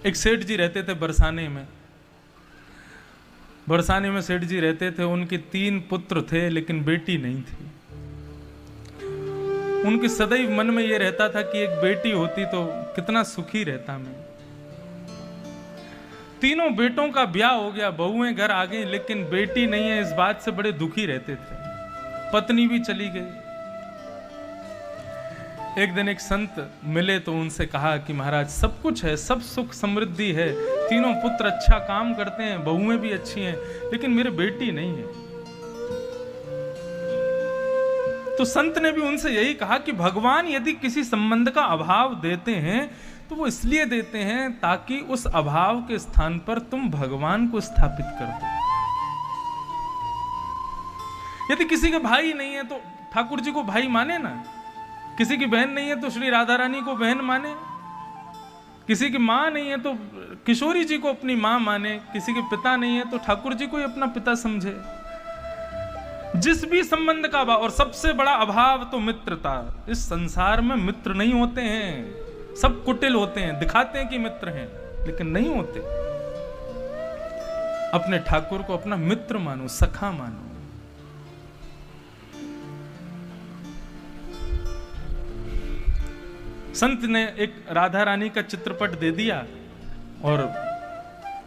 एक सेठ जी रहते थे बरसाने में। बरसाने में सेठ जी रहते थे। उनके 3 पुत्र थे लेकिन बेटी नहीं थी। उनके सदैव मन में यह रहता था कि एक बेटी होती तो कितना सुखी रहता मैं। तीनों बेटों का ब्याह हो गया, बहुएं घर आ गई, लेकिन बेटी नहीं है, इस बात से बड़े दुखी रहते थे। पत्नी भी चली गई। एक दिन एक संत मिले तो उनसे कहा कि महाराज सब कुछ है, सब सुख समृद्धि है, तीनों पुत्र अच्छा काम करते हैं, बहुएं भी अच्छी हैं, लेकिन मेरे बेटी नहीं है। तो संत ने भी उनसे यही कहा कि भगवान यदि किसी संबंध का अभाव देते हैं तो वो इसलिए देते हैं ताकि उस अभाव के स्थान पर तुम भगवान को स्थापित कर दो। यदि किसी के भाई नहीं है तो ठाकुर जी को भाई माने ना, किसी की बहन नहीं है तो श्री राधा रानी को बहन माने, किसी की मां नहीं है तो किशोरी जी को अपनी मां माने, किसी के पिता नहीं है तो ठाकुर जी को ही अपना पिता समझे। जिस भी संबंध का अभाव, और सबसे बड़ा अभाव तो मित्रता। इस संसार में मित्र नहीं होते हैं, सब कुटिल होते हैं, दिखाते हैं कि मित्र हैं लेकिन नहीं होते। अपने ठाकुर को अपना मित्र मानो, सखा मानो। संत ने एक राधा रानी का चित्रपट दे दिया और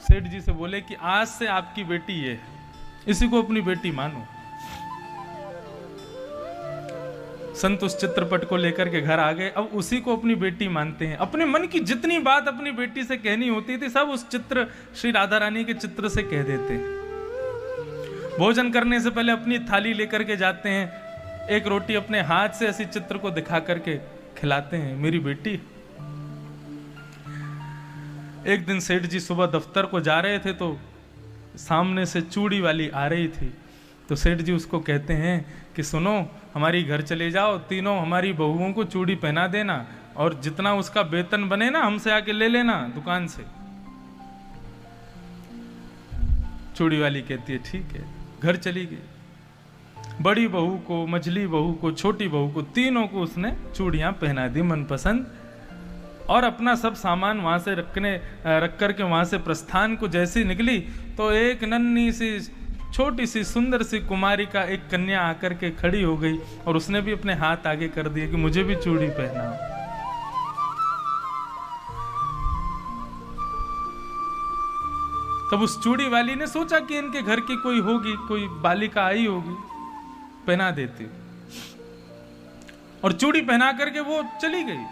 सेठ जी से बोले कि आज से आपकी बेटी ये है, इसी को अपनी बेटी मानो। संत उस चित्रपट को लेकर के घर आ गए। अब उसी को अपनी बेटी मानते हैं। अपने मन की जितनी बात अपनी बेटी से कहनी होती थी सब उस चित्र, श्री राधा रानी के चित्र से कह देते हैं। भोजन करने से पहले अपनी थाली लेकर के जाते हैं, एक रोटी अपने हाथ से ऐसी चित्र को दिखा करके खिलाते हैं, मेरी बेटी। एक दिन सेठ जी सुबह दफ्तर को जा रहे थे तो सामने से चूड़ी वाली आ रही थी। तो सेठ जी उसको कहते हैं कि सुनो, हमारी घर चले जाओ, तीनों हमारी बहुओं को चूड़ी पहना देना और जितना उसका वेतन बने ना हमसे आके ले लेना दुकान से। चूड़ी वाली कहती है ठीक है। घर चली गई। बड़ी बहू को, मझली बहू को, छोटी बहू को, तीनों को उसने चूड़ियां पहना दी मनपसंद। और अपना सब सामान वहां से रख करके वहां से प्रस्थान को जैसी निकली तो एक नन्ही सी छोटी सी सुंदर सी कुमारी का एक कन्या आकर के खड़ी हो गई और उसने भी अपने हाथ आगे कर दिए कि मुझे भी चूड़ी पहनाओ। तब उस चूड़ी वाली ने सोचा कि इनके घर की कोई होगी, कोई बालिका आई होगी, पहना देती। और चूड़ी पहना करके वो चली गई।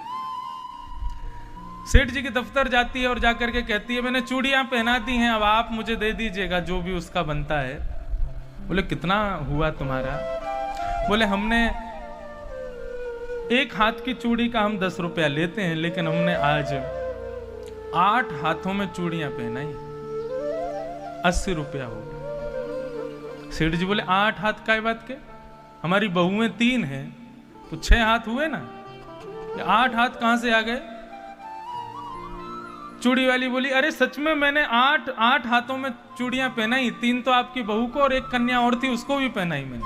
सेठ जी के दफ्तर जाती है और जाकर के कहती है मैंने चूड़ियां पहना दी हैं, अब आप मुझे दे दीजिएगा जो भी उसका बनता है। बोले कितना हुआ तुम्हारा? बोले हमने एक हाथ की चूड़ी का हम 10 रुपया लेते हैं, लेकिन हमने आज 8 हाथों में चूड़ियां पहनाई, 80 रुपया हो गया। सेठ जी बोले 8 हाथ काय बात के? हमारी बहुएं 3 हैं तो 6 हाथ हुए ना, 8 हाथ कहां से आ गए? चूड़ी वाली बोली अरे सच में मैंने 8 हाथों में चूड़ियां पहनाई, 3 तो आपकी बहू को और एक कन्या और थी उसको भी पहनाई मैंने।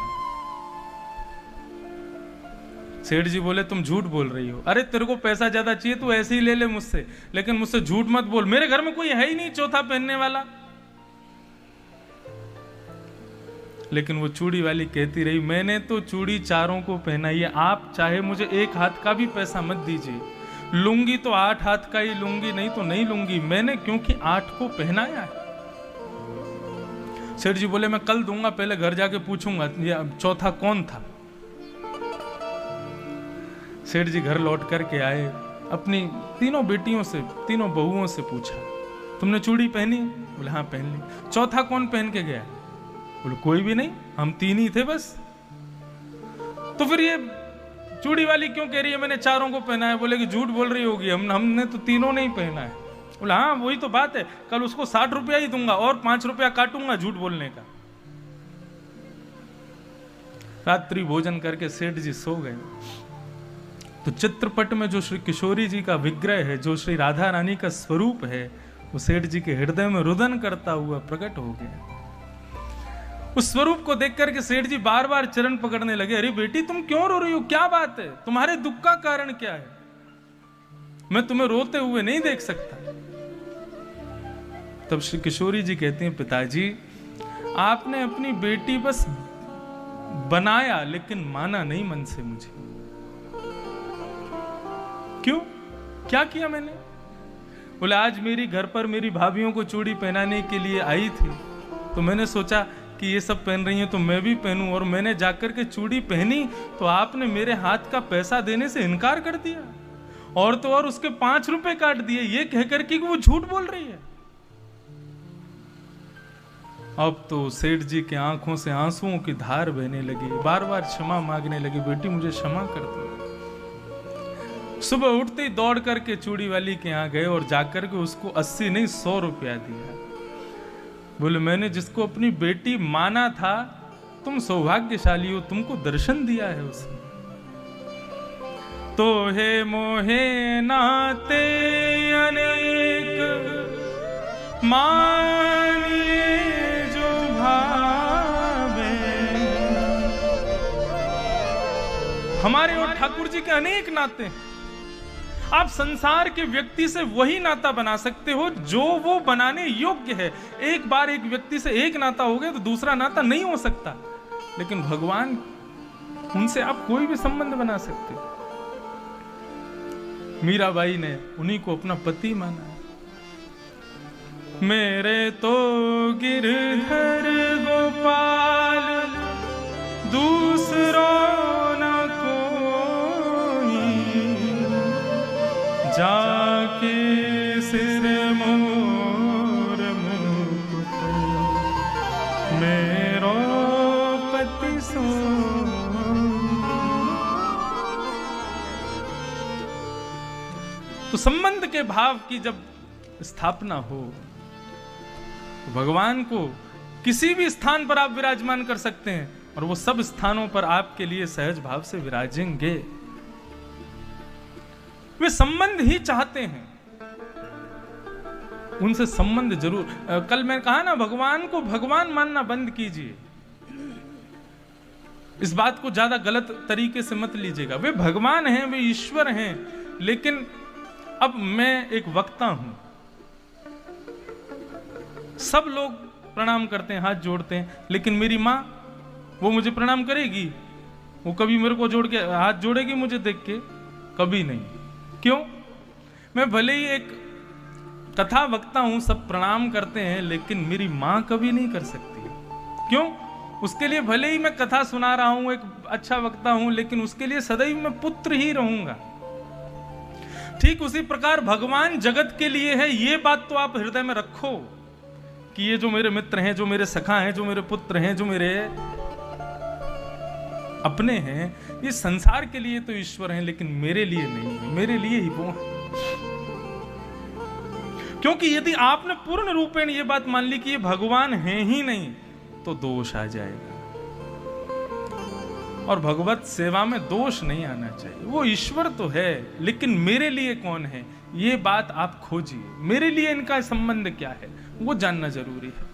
सेठ जी बोले तुम झूठ बोल रही हो। अरे तेरे को पैसा ज्यादा चाहिए तू ऐसे ही ले ले मुझसे, लेकिन मुझसे झूठ मत बोल, मेरे घर में कोई है ही नहीं चौथा पहनने वाला। लेकिन वो चूड़ी वाली कहती रही मैंने तो चूड़ी चारों को पहनाई है, आप चाहे मुझे 1 हाथ का भी पैसा मत दीजिए, लूंगी तो 8 हाथ का ही लूंगी, नहीं तो नहीं लूंगी, मैंने क्योंकि 8 को पहनाया है। सेठ जी बोले मैं कल दूंगा, पहले घर जाके पूछूंगा ये चौथा कौन था। सेठ जी घर लौट करके आए, अपनी तीनों बेटियों से, तीनों बहुओं से पूछा तुमने चूड़ी पहनी? बोले हाँ पहन ली। चौथा कौन पहन के गया? बोले कोई भी नहीं, हम 3 ही थे बस। तो फिर ये चूड़ी वाली क्यों कह रही है मैंने चारों को पहना है? बोले कि झूठ बोल रही होगी, हमने तो तीनों नहीं पहना है। बोला हाँ वही तो बात है, कल उसको 60 रुपया ही दूंगा और 5 रुपया काटूंगा झूठ बोलने का। रात्रि भोजन करके सेठ जी सो गए। तो चित्रपट में जो श्री किशोरी जी का विग्रह है, जो श्री राधा रानी का स्वरूप है, वो सेठ जी के हृदय में रुदन करता हुआ प्रकट हो गया। उस स्वरूप को देख करके सेठ जी बार बार चरण पकड़ने लगे। अरे बेटी तुम क्यों रो रही हो, क्या बात है, तुम्हारे दुख का कारण क्या है? मैं तुम्हें रोते हुए नहीं देख सकता। तब श्री किशोरी जी कहते हैं, पिताजी आपने अपनी बेटी बस बनाया लेकिन माना नहीं मन से मुझे। क्यों? क्या किया मैंने? बोले आज मेरी घर पर मेरी भाभीयों को चूड़ी पहनाने के लिए आई थी, तो मैंने सोचा कि ये सब पहन रही हैं तो मैं भी पहनूं, और मैंने जाकर के चूड़ी पहनी तो आपने मेरे हाथ का पैसा देने से इनकार कर दिया, और तो और उसके 5 रुपए काट दिए, ये कहकर कि वो झूठ बोल रही है। अब तो सेठ जी के आंखों से आंसुओं की धार बहने लगी, बार बार क्षमा मांगने लगी, बेटी मुझे क्षमा कर दो। सुबह उठते ही दौड़ करके चूड़ी वाली के यहाँ गए और जाकर के उसको 80 नहीं 100 रुपया दिया। बोले मैंने जिसको अपनी बेटी माना था, तुम सौभाग्यशाली हो, तुमको दर्शन दिया है उसने। तो हे मोहे नाते अनेक मानिए जो भावे। हमारे और ठाकुर जी के अनेक नाते हैं। आप संसार के व्यक्ति से वही नाता बना सकते हो जो वो बनाने योग्य है। एक बार एक व्यक्ति से एक नाता हो गया तो दूसरा नाता नहीं हो सकता, लेकिन भगवान, उनसे आप कोई भी संबंध बना सकते हो। मीराबाई ने उन्हीं को अपना पति माना। मेरे तो गिरधर गोपाल दूसरों न कोई, जाके सिर मोर मुकुट मेरो पति सो। तो संबंध के भाव की जब स्थापना हो, तो भगवान को किसी भी स्थान पर आप विराजमान कर सकते हैं और वो सब स्थानों पर आपके लिए सहज भाव से विराजेंगे। वे संबंध ही चाहते हैं, उनसे संबंध जरूर। कल मैंने कहा ना, भगवान को भगवान मानना बंद कीजिए। इस बात को ज्यादा गलत तरीके से मत लीजिएगा। वे भगवान हैं, वे ईश्वर हैं, लेकिन अब मैं एक वक्ता हूं। सब लोग प्रणाम करते हैं, हाथ जोड़ते हैं, लेकिन मेरी मां, वो मुझे प्रणाम करेगी? वो कभी मेरे को जोड़ के हाथ जोड़ेगी मुझे देख के? कभी नहीं। क्यों? मैं भले ही एक कथा वक्ता हूं, सब प्रणाम करते हैं, लेकिन मेरी मां कभी नहीं कर सकती। क्यों? उसके लिए भले ही मैं कथा सुना रहा हूं, एक अच्छा वक्ता हूं, लेकिन उसके लिए सदैव मैं पुत्र ही रहूंगा। ठीक उसी प्रकार भगवान जगत के लिए है, ये बात तो आप हृदय में रखो कि ये जो मेरे मित्र हैं, जो मेरे सखा हैं, जो मेरे पुत्र हैं, जो मेरे अपने हैं, ये संसार के लिए तो ईश्वर हैं, लेकिन मेरे लिए नहीं है, मेरे लिए ही वो है। क्योंकि यदि आपने पूर्ण रूपेण ये बात मान ली कि ये भगवान हैं ही नहीं, तो दोष आ जाएगा। और भगवत सेवा में दोष नहीं आना चाहिए। वो ईश्वर तो है, लेकिन मेरे लिए कौन है, ये बात आप खोजिए। मेरे लिए इनका संबंध क्या है, वो जानना जरूरी है।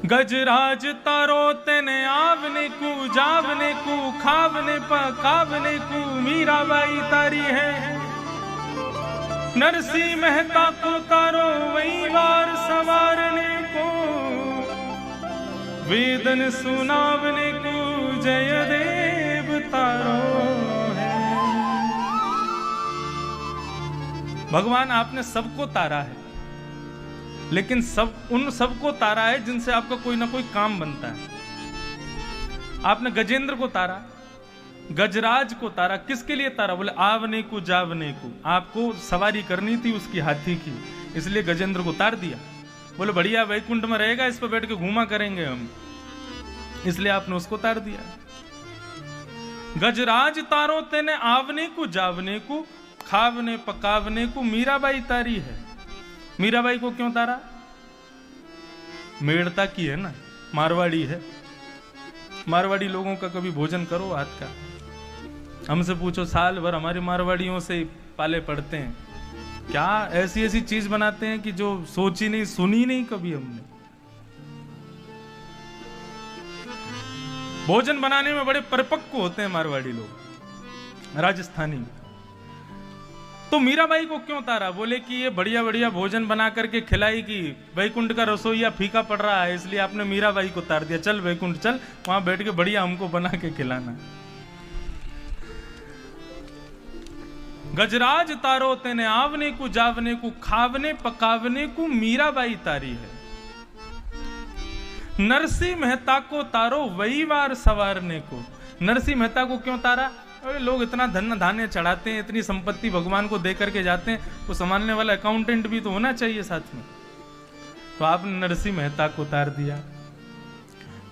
गजराज तारो तेने आवने को, जावने को, खावने पकावने को मीराबाई तारी है। नरसिंह मेहता को तारो वही बार सवारने को, वेदन सुनावने को जयदेव तारो है। भगवान आपने सबको तारा है, लेकिन उन सबको तारा है जिनसे आपका कोई ना कोई काम बनता है। आपने गजेंद्र को तारा, गजराज को तारा, किसके लिए तारा? बोले आवने को जावने को, आपको सवारी करनी थी उसकी हाथी की, इसलिए गजेंद्र को तार दिया। बोले बढ़िया वैकुंठ में रहेगा, इस पर बैठ के घूमा करेंगे हम, इसलिए आपने उसको तार दिया। गजराज तारो तेने आवने को, जावने को, खावने पकावने को मीराबाई तारी है। मीराबाई को क्यों तारा? मेड़ता की है ना, मारवाड़ी है। मारवाड़ी लोगों का कभी भोजन करो हाथ का, हमसे पूछो, साल भर हमारे मारवाड़ियों से पाले पड़ते हैं। क्या ऐसी ऐसी चीज बनाते हैं कि जो सोची नहीं, सुनी नहीं कभी हमने। भोजन बनाने में बड़े परिपक्व होते हैं मारवाड़ी लोग, राजस्थानी। तो मीराबाई को क्यों तारा? बोले कि ये बढ़िया बढ़िया भोजन बना करके खिलाई कि वैकुंठ का रसोईया फीका पड़ रहा है, इसलिए आपने मीराबाई को तार दिया। चल वैकुंठ चल, वहां बैठ के बढ़िया हमको बना के खिलाना। गजराज तारो तेने आवने को जावने को, खावने पकावने को मीराबाई तारी है। नरसिंह मेहता को तारो वही वार सवारने को। नरसिंह मेहता को क्यों तारा? अरे लोग इतना धन धान्य चढ़ाते हैं, इतनी संपत्ति भगवान को दे करके जाते हैं, वो संभालने वाला अकाउंटेंट भी तो होना चाहिए साथ में। तो आपने नरसिंह मेहता को तार दिया।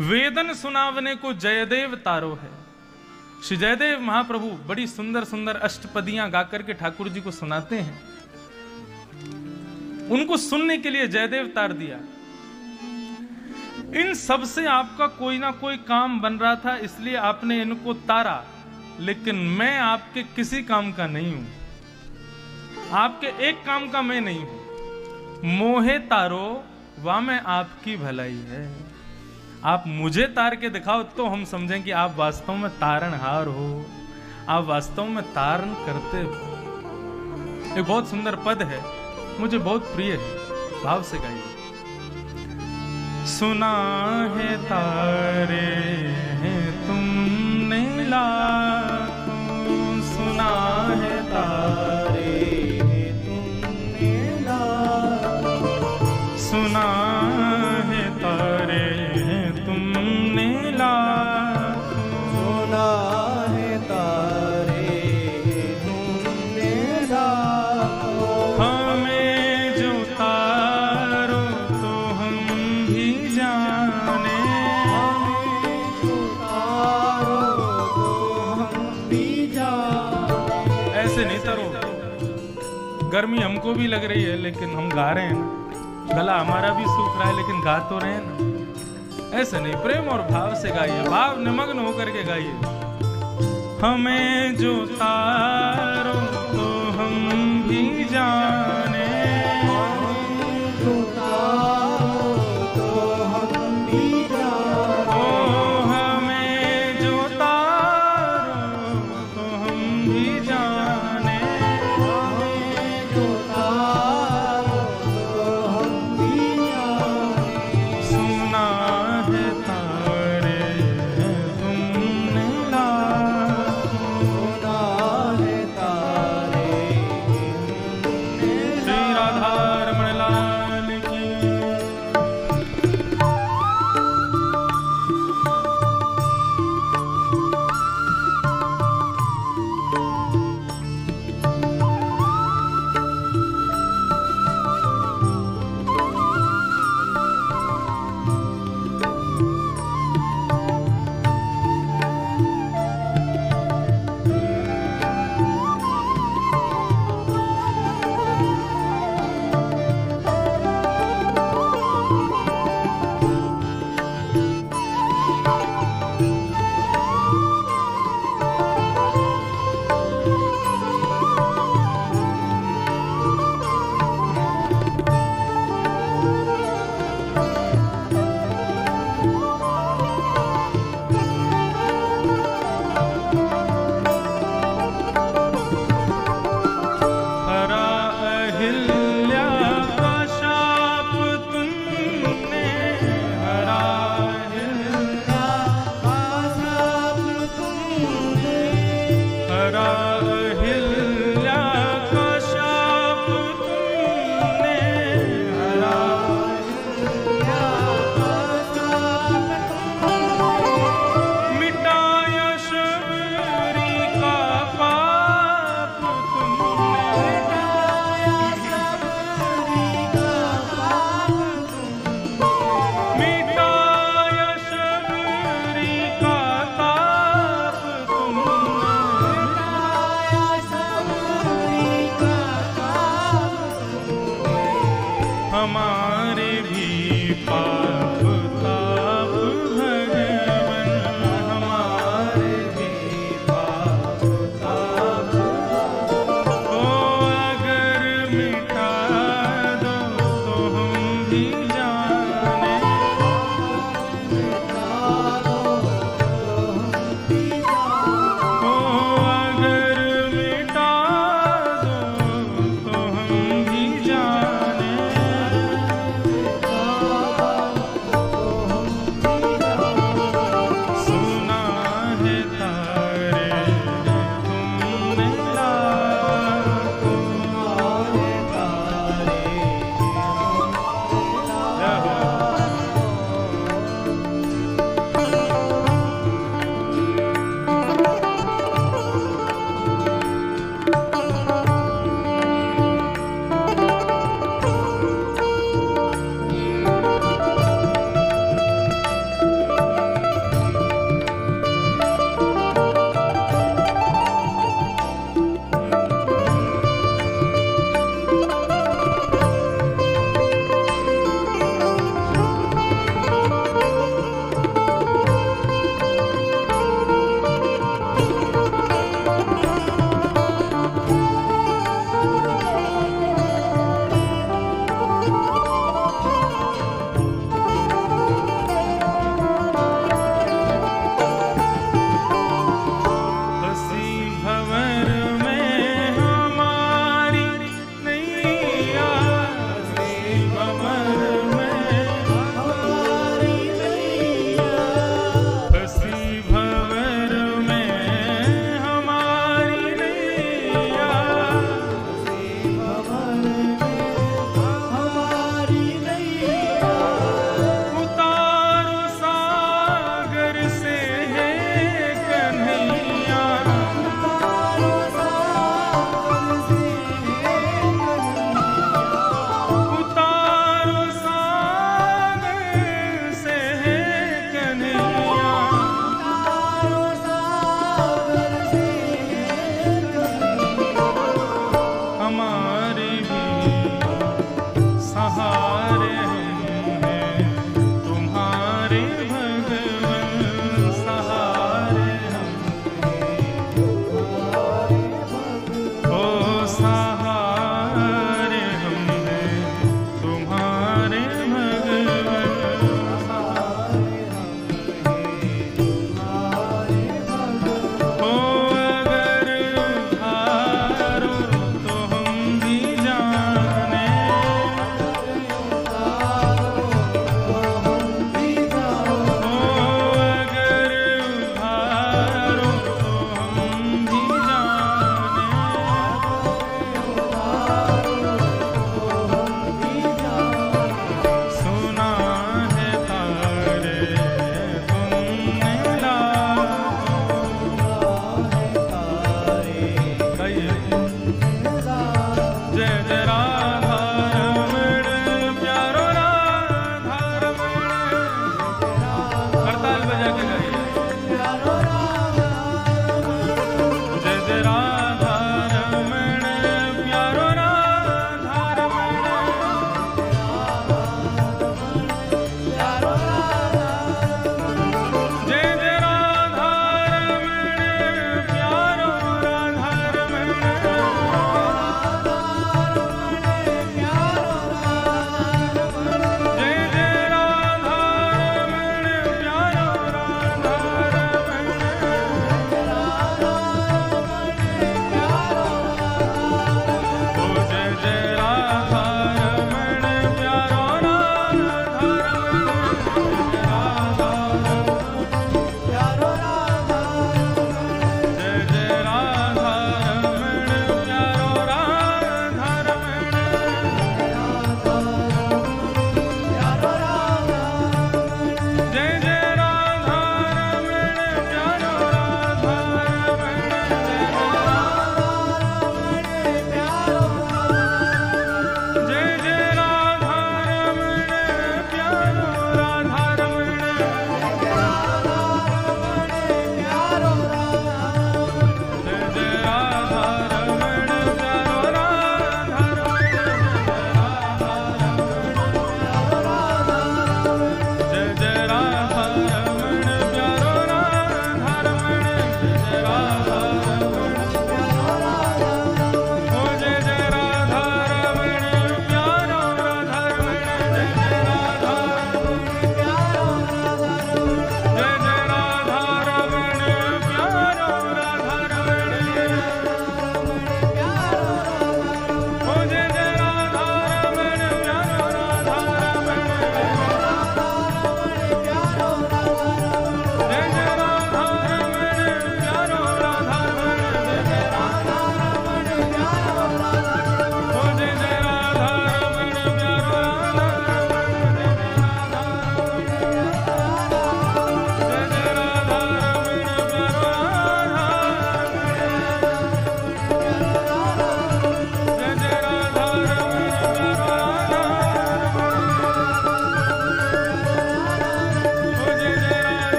वेदन सुनावने को जयदेव तारो है। श्री जयदेव महाप्रभु बड़ी सुंदर सुंदर अष्टपदियां गाकर के ठाकुर जी को सुनाते हैं, उनको सुनने के लिए जयदेव तार दिया। इन सब से आपका कोई ना कोई काम बन रहा था, इसलिए आपने इनको तारा। लेकिन मैं आपके किसी काम का नहीं हूं, आपके एक काम का मैं नहीं हूं। मोहे तारो वाह में आपकी भलाई है। आप मुझे तार के दिखाओ तो हम समझें कि आप वास्तव में तारणहार हो, आप वास्तव में तारण करते हो। एक बहुत सुंदर पद है, मुझे बहुत प्रिय है, भाव से गाइए। सुना है तारे हैं तुमने लाखों, सुना है तारे हैं तुमने लाखों, सुना है तारे हैं तुमने लाखों, सुना है तारे हैं तुमने लाखों। हमें जो तारो तो हम भी जाने, हमें जो तारो तो हम भी जाने। ऐसे नहीं तारो। गर्मी हमको भी लग रही है लेकिन हम गा रहे हैं ना, गला हमारा भी सूख रहा है लेकिन गा तो रहे हैं ना। ऐसे नहीं, प्रेम और भाव से गाइए, भाव निमग्न होकर के गाइए। हमें जो तारो तो हम भी जाने, हमें जो तारो तो हम भी जाने। ओ हमें जो तारो तो हम भी जाने, हमें जो तारो तो हम भी जाने। सुना है तारे तुमने लाखों, सुना है तारे तुमने श्री राधा रमण लाल की।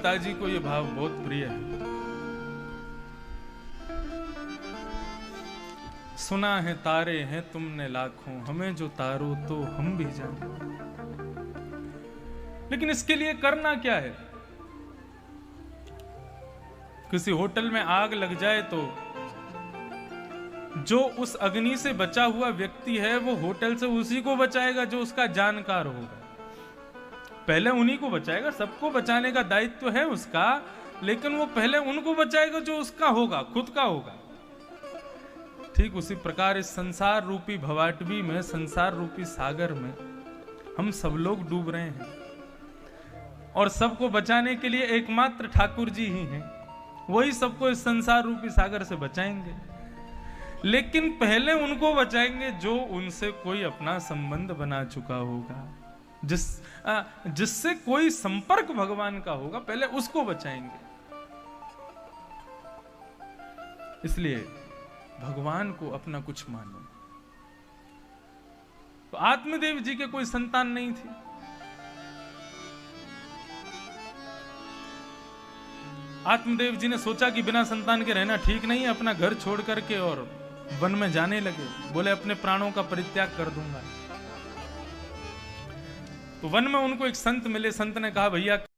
पिताजी को ये भाव बहुत प्रिय है। सुना है तारे हैं तुमने लाखों, हमें जो तारो तो हम भी जाने। लेकिन इसके लिए करना क्या है? किसी होटल में आग लग जाए तो जो उस अग्नि से बचा हुआ व्यक्ति है वो होटल से उसी को बचाएगा जो उसका जानकार होगा। पहले उन्हीं को बचाएगा, सबको बचाने का दायित्व है उसका, लेकिन वो पहले उनको बचाएगा जो उसका होगा, खुद का होगा। ठीक उसी प्रकार इस संसार रूपी भवाटवी में, संसार रूपी सागर में हम सब लोग डूब रहे हैं और सबको बचाने के लिए एकमात्र ठाकुर जी ही हैं। वही सबको इस संसार रूपी सागर से बचाएंगे, लेकिन पहले उनको बचाएंगे जो उनसे कोई अपना संबंध बना चुका होगा, जिससे कोई संपर्क भगवान का होगा, पहले उसको बचाएंगे। इसलिए भगवान को अपना कुछ मानो। तो आत्मदेव जी के कोई संतान नहीं थी। आत्मदेव जी ने सोचा कि बिना संतान के रहना ठीक नहीं है, अपना घर छोड़ करके और वन में जाने लगे। बोले अपने प्राणों का परित्याग कर दूंगा। तो वन में उनको एक संत मिले। संत ने कहा भैया